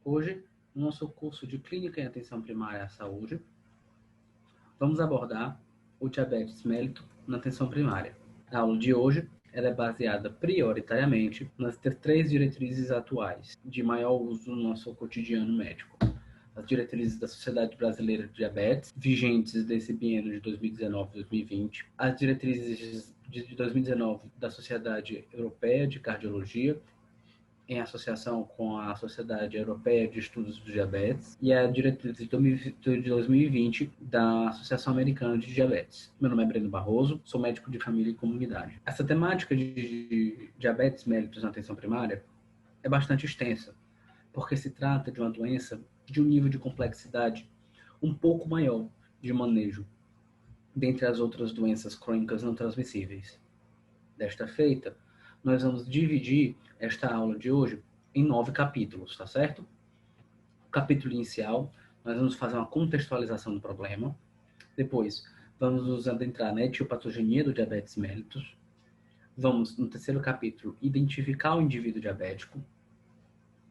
Hoje, no nosso curso de Clínica em Atenção Primária à Saúde, vamos abordar o diabetes mellitus na atenção primária. A aula de hoje ela é baseada prioritariamente nas três diretrizes atuais de maior uso no nosso cotidiano médico. As diretrizes da Sociedade Brasileira de Diabetes, vigentes desse biênio de 2019-2020, as diretrizes de 2019 da Sociedade Europeia de Cardiologia, em associação com a Sociedade Europeia de Estudos do Diabetes, e a diretriz de 2020 da Associação Americana de Diabetes. Meu nome é Breno Barroso, sou médico de família e comunidade. Essa temática de diabetes mellitus na atenção primária é bastante extensa, porque se trata de uma doença de um nível de complexidade um pouco maior de manejo, dentre as outras doenças crônicas não transmissíveis. Desta feita, nós vamos dividir esta aula de hoje em 9 capítulos, tá certo? O capítulo inicial, nós vamos fazer uma contextualização do problema. Depois, vamos nos adentrar na etiopatogenia do diabetes mellitus. Vamos, no terceiro capítulo, identificar o indivíduo diabético.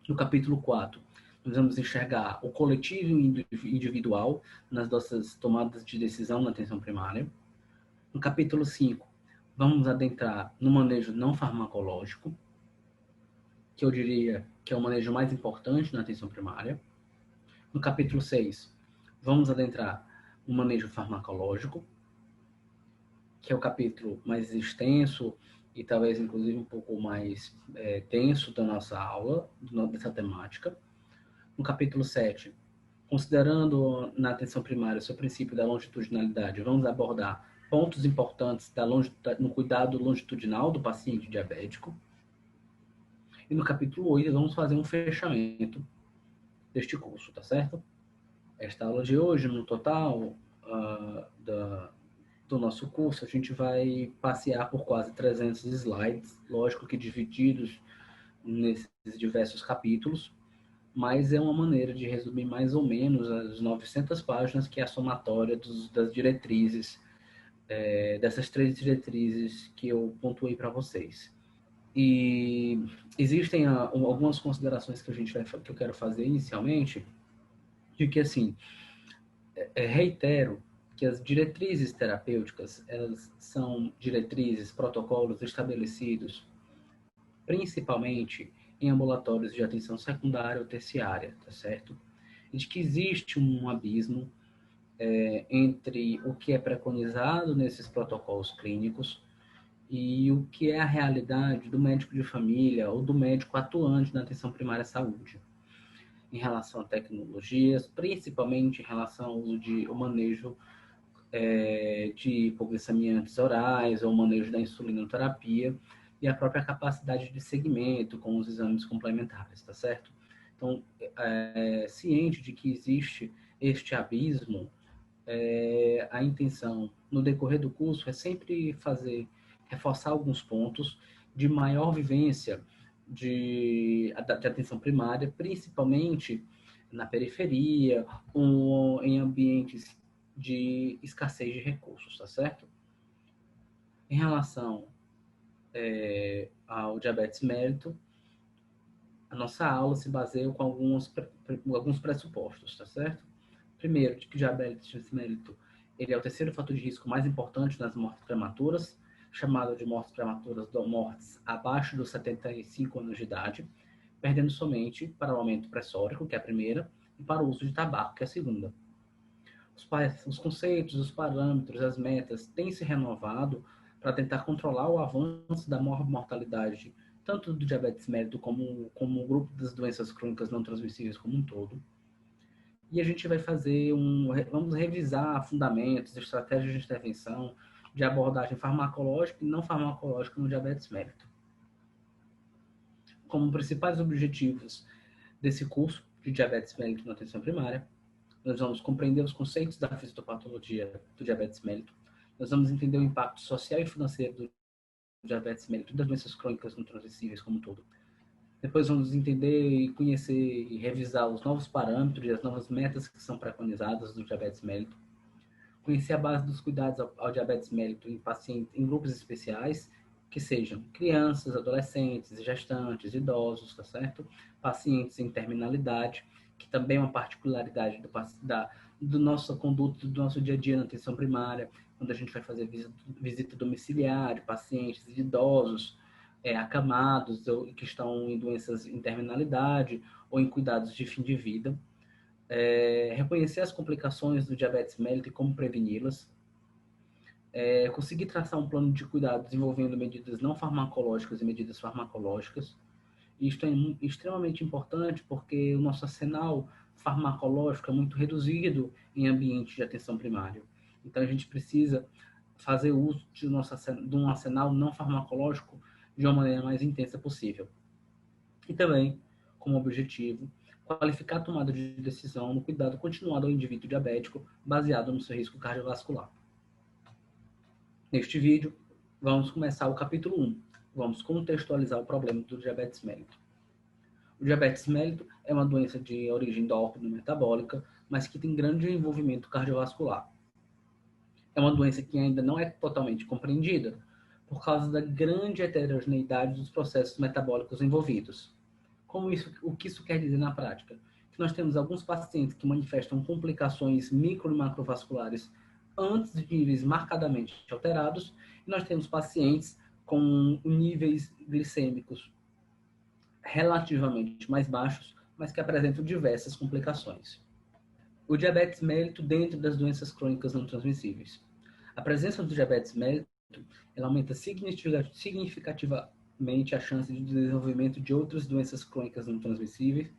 No capítulo 4, nós vamos enxergar o coletivo e individual nas nossas tomadas de decisão na atenção primária. No capítulo 5, vamos adentrar no manejo não farmacológico, que eu diria que é o manejo mais importante na atenção primária. No capítulo 6, vamos adentrar no manejo farmacológico, que é o capítulo mais extenso e talvez, inclusive, um pouco mais denso da nossa aula, dessa temática. No capítulo 7, considerando na atenção primária o seu princípio da longitudinalidade, vamos abordar pontos importantes no cuidado longitudinal do paciente diabético. E no capítulo 8, vamos fazer um fechamento deste curso, tá certo? Esta aula de hoje, no total do nosso curso, a gente vai passear por quase 300 slides, lógico que divididos nesses diversos capítulos, mas é uma maneira de resumir mais ou menos as 900 páginas, que é a somatória das diretrizes, dessas 3 diretrizes que eu pontuei para vocês. E existem algumas considerações que eu quero fazer inicialmente, de que, assim, reitero que as diretrizes terapêuticas, elas são diretrizes, protocolos estabelecidos principalmente em ambulatórios de atenção secundária ou terciária, tá certo? E de que existe um abismo entre o que é preconizado nesses protocolos clínicos e o que é a realidade do médico de família ou do médico atuante na atenção primária à saúde, em relação a tecnologias, principalmente em relação ao uso o manejo de hipoglicemiantes orais ou manejo da insulinoterapia e a própria capacidade de segmento com os exames complementares, tá certo? Então, ciente de que existe este abismo, a intenção no decorrer do curso é sempre reforçar alguns pontos de maior vivência de atenção primária, principalmente na periferia ou em ambientes de escassez de recursos, tá certo? Em relação ao diabetes mellitus, a nossa aula se baseia com alguns pressupostos, tá certo? Primeiro, de que o diabetes mellitus ele é o terceiro fator de risco mais importante nas mortes prematuras, chamado de mortes prematuras, mortes abaixo dos 75 anos de idade, perdendo somente para o aumento pressórico, que é a primeira, e para o uso de tabaco, que é a segunda. Os conceitos, os parâmetros, as metas têm se renovado para tentar controlar o avanço da mortalidade, tanto do diabetes mellitus como o grupo das doenças crônicas não transmissíveis como um todo. E a gente vai vamos revisar fundamentos, estratégias de intervenção, de abordagem farmacológica e não farmacológica no diabetes mellitus. Como principais objetivos desse curso de diabetes mellitus na atenção primária, nós vamos compreender os conceitos da fisiopatologia do diabetes mellitus, nós vamos entender o impacto social e financeiro do diabetes mellitus e das doenças crônicas não transmissíveis como um todo. Depois vamos entender e conhecer e revisar os novos parâmetros e as novas metas que são preconizadas do diabetes mellitus. Conhecer a base dos cuidados ao diabetes mellitus em grupos especiais que sejam crianças, adolescentes, gestantes, idosos, tá certo? Pacientes em terminalidade, que também é uma particularidade do nossa conduta, do nosso dia a dia na atenção primária, quando a gente vai fazer visita domiciliar de pacientes idosos, acamados, ou que estão em doenças em terminalidade, ou em cuidados de fim de vida. Reconhecer as complicações do diabetes mellitus e como preveni-las. Conseguir traçar um plano de cuidados envolvendo medidas não farmacológicas e medidas farmacológicas. Isto é extremamente importante porque o nosso arsenal farmacológico é muito reduzido em ambiente de atenção primária. Então, a gente precisa fazer uso de um arsenal não farmacológico de uma maneira mais intensa possível. E também, como objetivo, qualificar a tomada de decisão no cuidado continuado ao indivíduo diabético baseado no seu risco cardiovascular. Neste vídeo, vamos começar o capítulo 1. Vamos contextualizar o problema do diabetes mellitus. O diabetes mellitus é uma doença de origem endócrino-metabólica, mas que tem grande envolvimento cardiovascular. É uma doença que ainda não é totalmente compreendida, por causa da grande heterogeneidade dos processos metabólicos envolvidos. O que isso quer dizer na prática? Que nós temos alguns pacientes que manifestam complicações micro e macrovasculares antes de níveis marcadamente alterados, e nós temos pacientes com níveis glicêmicos relativamente mais baixos, mas que apresentam diversas complicações. O diabetes mellitus dentro das doenças crônicas não transmissíveis. A presença do diabetes mellitus ela aumenta significativamente a chance de desenvolvimento de outras doenças crônicas não transmissíveis,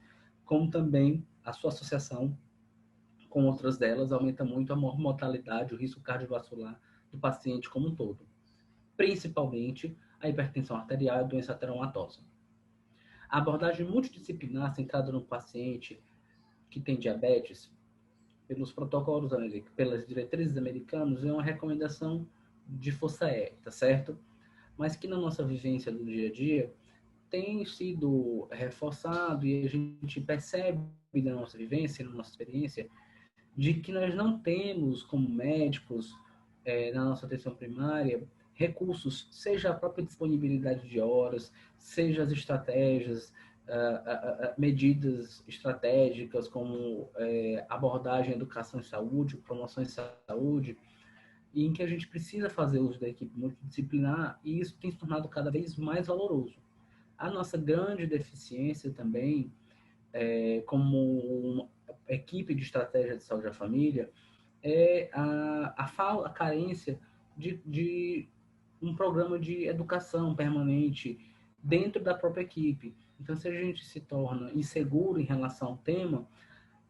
como também a sua associação com outras delas aumenta muito a mortalidade, o risco cardiovascular do paciente como um todo, principalmente a hipertensão arterial e a doença ateromatosa. A abordagem multidisciplinar centrada no paciente que tem diabetes, pelos protocolos, pelas diretrizes americanas, é uma recomendação de força E, tá certo? Mas que na nossa vivência do dia a dia tem sido reforçado e a gente percebe na nossa vivência, na nossa experiência, de que nós não temos como médicos, na nossa atenção primária, recursos, seja a própria disponibilidade de horas, seja as estratégias, medidas estratégicas como abordagem, educação em saúde, promoção em saúde, e em que a gente precisa fazer uso da equipe multidisciplinar, e isso tem se tornado cada vez mais valoroso. A nossa grande deficiência também, como uma equipe de estratégia de saúde da família, é a carência de um programa de educação permanente dentro da própria equipe. Então, se a gente se torna inseguro em relação ao tema,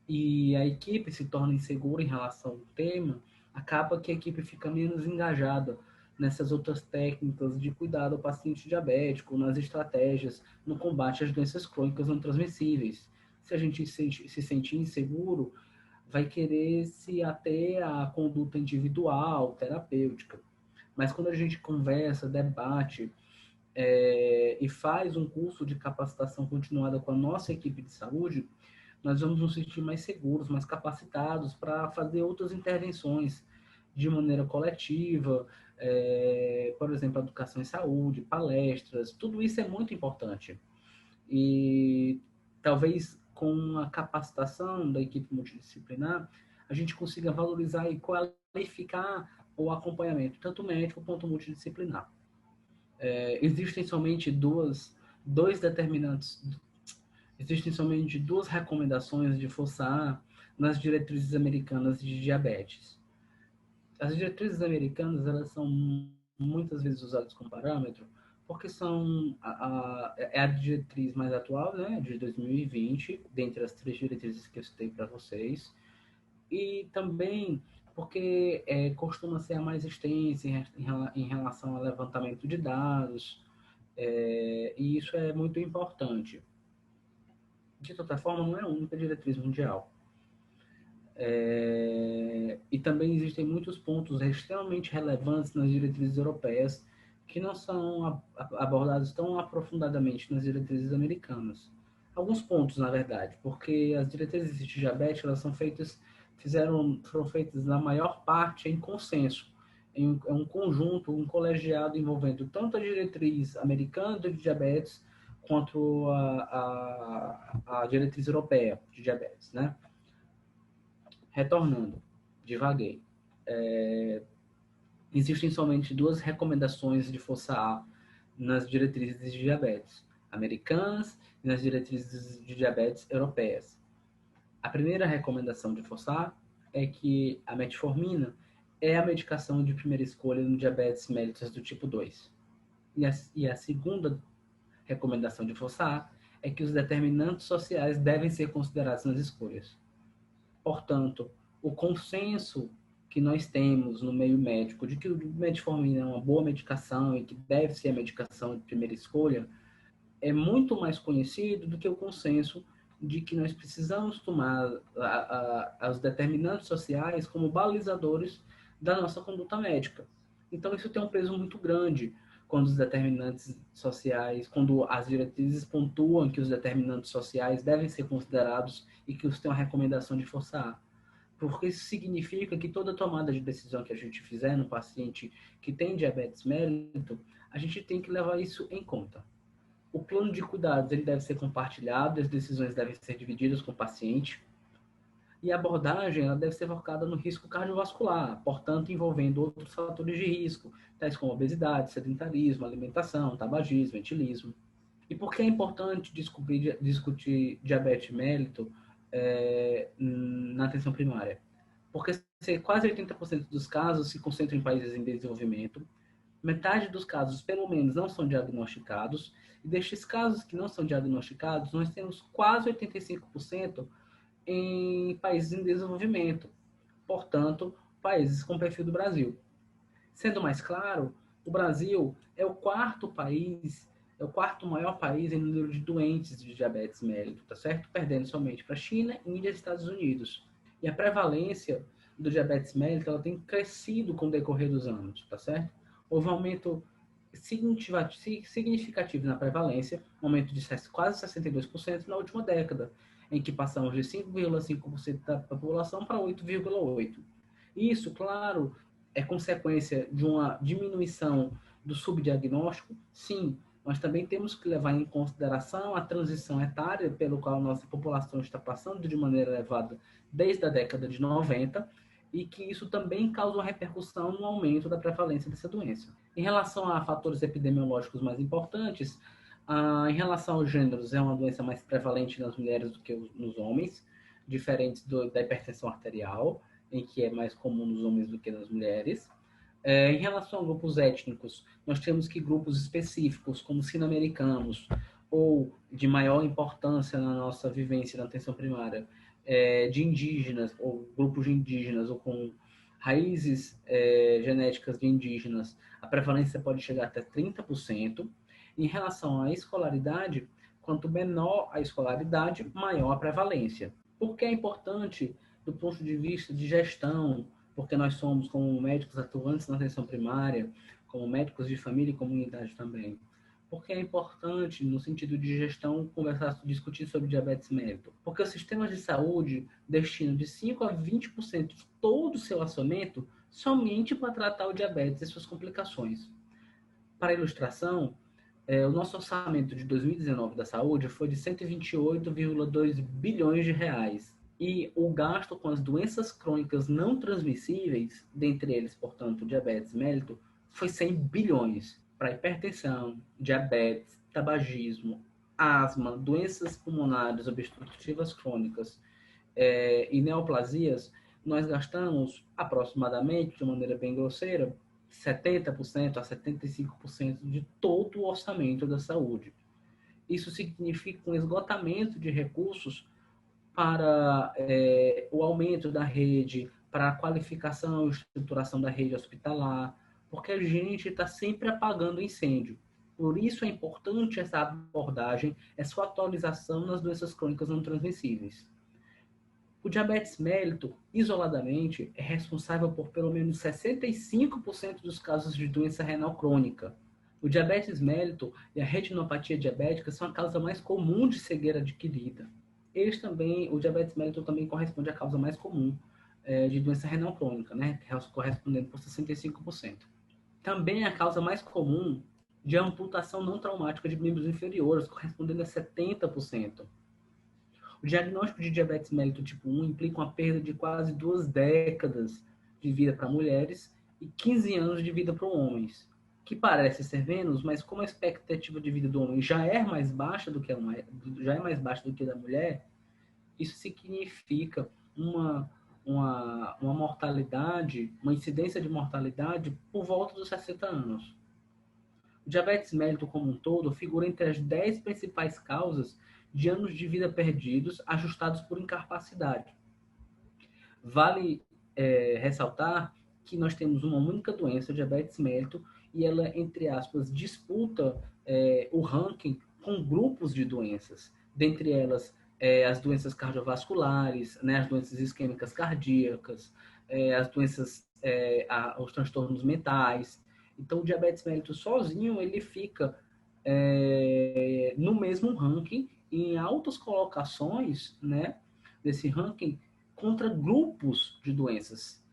e a equipe se torna insegura em relação ao tema, acaba que a equipe fica menos engajada nessas outras técnicas de cuidado ao paciente diabético, nas estratégias no combate às doenças crônicas não transmissíveis. Se a gente se sentir inseguro, vai querer se ater à conduta individual, terapêutica. Mas quando a gente conversa, debate e faz um curso de capacitação continuada com a nossa equipe de saúde, nós vamos nos sentir mais seguros, mais capacitados para fazer outras intervenções de maneira coletiva, por exemplo, educação em saúde, palestras, tudo isso é muito importante. E talvez com a capacitação da equipe multidisciplinar, a gente consiga valorizar e qualificar o acompanhamento, tanto médico quanto multidisciplinar. Existem somente duas recomendações de força A nas diretrizes americanas de diabetes. As diretrizes americanas, elas são muitas vezes usadas como parâmetro, porque são a diretriz mais atual, né, de 2020, dentre as 3 diretrizes que eu citei para vocês, e também porque costuma ser a mais extensa em relação ao levantamento de dados, e isso é muito importante. De toda forma, não é a única diretriz mundial. E também existem muitos pontos extremamente relevantes nas diretrizes europeias que não são abordados tão aprofundadamente nas diretrizes americanas. Alguns pontos, na verdade, porque as diretrizes de diabetes elas foram feitas na maior parte em consenso é um conjunto, um colegiado envolvendo tanto a diretriz americana de diabetes quanto a diretriz europeia de diabetes, né? Retornando, devaguei. Existem somente duas recomendações de força A nas diretrizes de diabetes americanas e nas diretrizes de diabetes europeias. A primeira recomendação de força A é que a metformina é a medicação de primeira escolha no diabetes mellitus do tipo 2. E a segunda recomendação de força A é que os determinantes sociais devem ser considerados nas escolhas. Portanto, o consenso que nós temos no meio médico de que o metformina é uma boa medicação e que deve ser a medicação de primeira escolha é muito mais conhecido do que o consenso de que nós precisamos tomar os determinantes sociais como balizadores da nossa conduta médica. Então, isso tem um peso muito grande quando os determinantes sociais, quando as diretrizes pontuam que os determinantes sociais devem ser considerados e que os têm uma recomendação de força A. Porque isso significa que toda tomada de decisão que a gente fizer no paciente que tem diabetes mellitus, a gente tem que levar isso em conta. O plano de cuidados ele deve ser compartilhado, as decisões devem ser divididas com o paciente, e a abordagem ela deve ser focada no risco cardiovascular, portanto, envolvendo outros fatores de risco, tais como obesidade, sedentarismo, alimentação, tabagismo, etilismo. E por que é importante discutir diabetes mellitus na atenção primária? Porque quase 80% dos casos se concentram em países em desenvolvimento, metade dos casos, pelo menos, não são diagnosticados, e destes casos que não são diagnosticados, nós temos quase 85% em países em desenvolvimento, portanto, países com perfil do Brasil. Sendo mais claro, o Brasil é o quarto maior país em número de doentes de diabetes mellitus, tá certo? Perdendo somente para a China, Índia e Estados Unidos. E a prevalência do diabetes mellitus ela tem crescido com o decorrer dos anos, tá certo? Houve um aumento significativo na prevalência, um aumento de quase 62% na última década, em que passamos de 5,5% da população para 8,8%. Isso, claro, é consequência de uma diminuição do subdiagnóstico? Sim, mas também temos que levar em consideração a transição etária pelo qual nossa população está passando de maneira elevada desde a década de 90 e que isso também causa uma repercussão no aumento da prevalência dessa doença. Em relação a fatores epidemiológicos mais importantes, em relação aos gêneros, é uma doença mais prevalente nas mulheres do que nos homens, diferente da hipertensão arterial, em que é mais comum nos homens do que nas mulheres. Em relação a grupos étnicos, nós temos que grupos específicos, como sino-americanos, ou de maior importância na nossa vivência na atenção primária, de indígenas, ou grupos de indígenas, ou com raízes genéticas de indígenas, a prevalência pode chegar até 30%. Em relação à escolaridade, quanto menor a escolaridade, maior a prevalência. Por que é importante do ponto de vista de gestão, porque nós somos, como médicos atuantes na atenção primária, como médicos de família e comunidade também, porque é importante, no sentido de gestão, discutir sobre diabetes mellitus? Porque os sistemas de saúde destinam de 5% a 20% de todo o seu orçamento somente para tratar o diabetes e suas complicações. Para ilustração, o nosso orçamento de 2019 da saúde foi de 128,2 bilhões de reais. E o gasto com as doenças crônicas não transmissíveis, dentre eles, portanto, diabetes mellitus, foi 100 bilhões para hipertensão, diabetes, tabagismo, asma, doenças pulmonares obstrutivas crônicas e neoplasias. Nós gastamos aproximadamente, de maneira bem grosseira, 70% a 75% de todo o orçamento da saúde. Isso significa um esgotamento de recursos para o aumento da rede, para a qualificação e estruturação da rede hospitalar, porque a gente está sempre apagando incêndio. Por isso é importante essa abordagem, essa atualização nas doenças crônicas não transmissíveis. O diabetes mellitus, isoladamente, é responsável por pelo menos 65% dos casos de doença renal crônica. O diabetes mellitus e a retinopatia diabética são a causa mais comum de cegueira adquirida. O diabetes mellitus também corresponde à causa mais comum de doença renal crônica, né? Correspondendo por 65%. Também é a causa mais comum de amputação não traumática de membros inferiores, correspondendo a 70%. O diagnóstico de diabetes mellitus tipo 1 implica uma perda de quase 2 décadas de vida para mulheres e 15 anos de vida para homens, que parece ser menos, mas como a expectativa de vida do homem já é mais baixa do que a da mulher, isso significa uma mortalidade, uma incidência de mortalidade por volta dos 60 anos. O diabetes mellitus como um todo figura entre as 10 principais causas de anos de vida perdidos ajustados por incapacidade. Vale ressaltar que nós temos uma única doença, diabetes mellitus, e ela, entre aspas, disputa o ranking com grupos de doenças, dentre elas as doenças cardiovasculares, né, as doenças isquêmicas cardíacas, as doenças, os transtornos mentais. Então, o diabetes mellitus sozinho, ele fica no mesmo ranking, em altas colocações, né, desse ranking, contra grupos de doenças.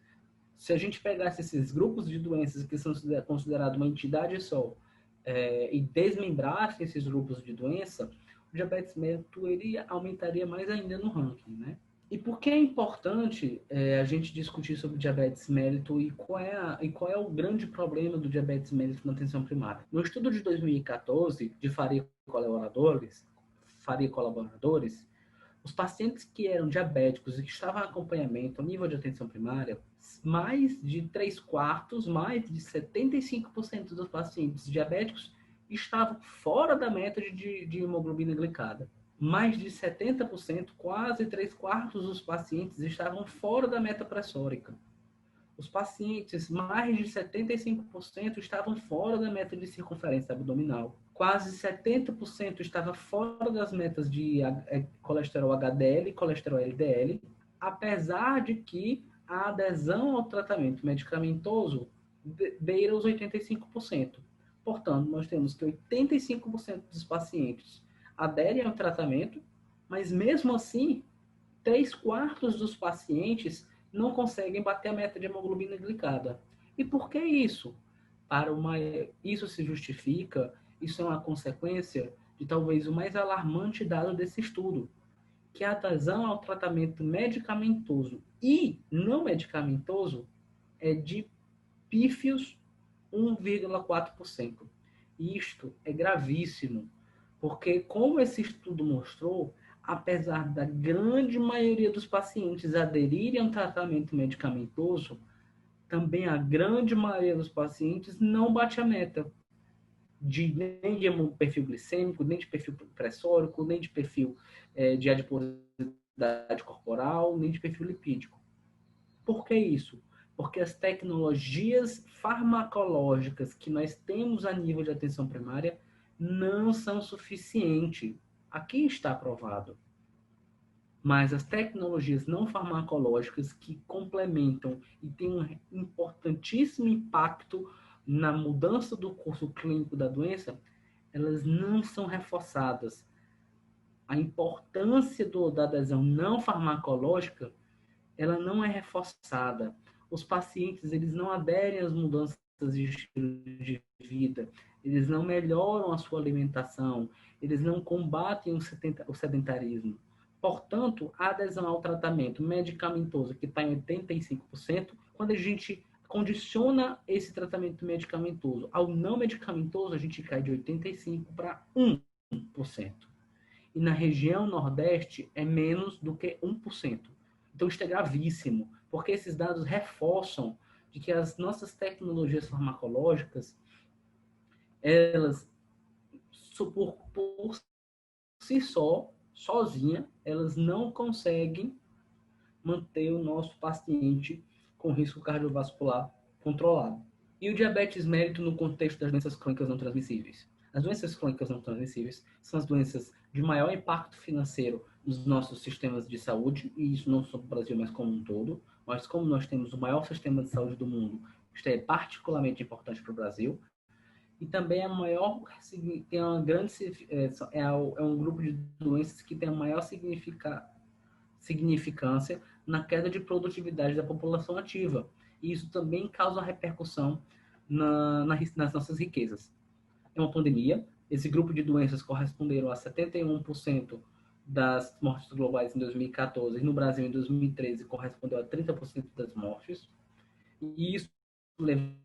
Se a gente pegasse esses grupos de doenças que são considerados uma entidade só e desmembrasse esses grupos de doença, o diabetes mellitus ele aumentaria mais ainda no ranking, né? E por que é importante a gente discutir sobre diabetes mellitus e qual é o grande problema do diabetes mellitus na atenção primária? No estudo de 2014 de Faria e colaboradores, os pacientes que eram diabéticos e que estavam em acompanhamento ao nível de atenção primária, mais de 3/4, mais de 75% dos pacientes diabéticos estavam fora da meta de hemoglobina glicada. Mais de 70%, quase 3/4 dos pacientes estavam fora da meta pressórica. Os pacientes, mais de 75%, estavam fora da meta de circunferência abdominal. Quase 70% estava fora das metas de colesterol HDL e colesterol LDL, apesar de que a adesão ao tratamento medicamentoso beira os 85%. Portanto, nós temos que 85% dos pacientes aderem ao tratamento, mas mesmo assim, 3/4 dos pacientes não conseguem bater a meta de hemoglobina glicada. E por que isso? Isso se justifica, isso é uma consequência de talvez o mais alarmante dado desse estudo, que a adesão ao tratamento medicamentoso e não medicamentoso é de pífios 1,4%. Isto é gravíssimo, porque como esse estudo mostrou, apesar da grande maioria dos pacientes aderirem ao tratamento medicamentoso, também a grande maioria dos pacientes não bate a meta nem de perfil glicêmico, nem de perfil pressórico, nem de perfil de adiposidade corporal, nem de perfil lipídico. Por que isso? Porque as tecnologias farmacológicas que nós temos a nível de atenção primária não são suficientes. Aqui está provado. Mas as tecnologias não farmacológicas que complementam e têm um importantíssimo impacto na mudança do curso clínico da doença, elas não são reforçadas. A importância da adesão não farmacológica, ela não é reforçada. Os pacientes, eles não aderem às mudanças de estilo de vida, eles não melhoram a sua alimentação, eles não combatem o sedentarismo. Portanto, a adesão ao tratamento medicamentoso, que está em 85%, quando a gente condiciona esse tratamento medicamentoso ao não medicamentoso, a gente cai de 85% para 1%. E na região Nordeste é menos do que 1%. Então, isso é gravíssimo, porque esses dados reforçam de que as nossas tecnologias farmacológicas, elas, por si só, sozinha, elas não conseguem manter o nosso paciente com risco cardiovascular controlado. E o diabetes mellitus no contexto das doenças crônicas não transmissíveis. As doenças crônicas não transmissíveis são as doenças de maior impacto financeiro nos nossos sistemas de saúde, e isso não só no Brasil, mas como um todo. Mas como nós temos o maior sistema de saúde do mundo, isto é particularmente importante para o Brasil. E também é maior, tem uma grande, é um grupo de doenças que tem a maior significância na queda de produtividade da população ativa. E isso também causa repercussão nas nossas riquezas. É uma pandemia. Esse grupo de doenças corresponderam a 71% das mortes globais em 2014 e no Brasil em 2013 correspondeu a 30% das mortes. E isso levando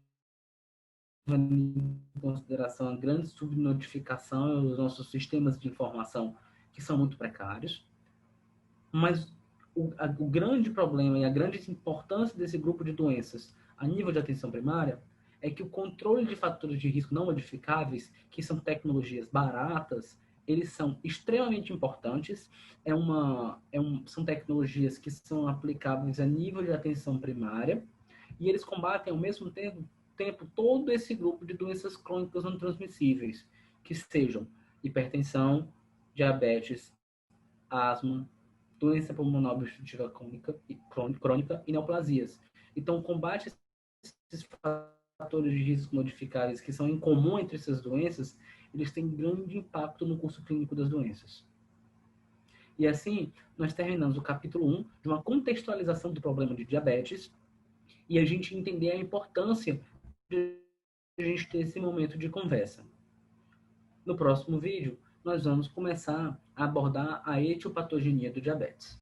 em consideração a grande subnotificação e os nossos sistemas de informação que são muito precários. Mas o grande problema e a grande importância desse grupo de doenças a nível de atenção primária é que o controle de fatores de risco não modificáveis, que são tecnologias baratas, eles são extremamente importantes. São tecnologias que são aplicáveis a nível de atenção primária e eles combatem ao mesmo tempo todo esse grupo de doenças crônicas não transmissíveis, que sejam hipertensão, diabetes, asma, doença pulmonar obstrutiva crônica e neoplasias. Então, o combate a esses fatores de risco modificáveis que são em comum entre essas doenças, eles têm grande impacto no curso clínico das doenças. E assim, nós terminamos o capítulo 1 de uma contextualização do problema de diabetes e a gente entender a importância de a gente ter esse momento de conversa. No próximo vídeo, nós vamos começar a abordar a etiopatogenia do diabetes.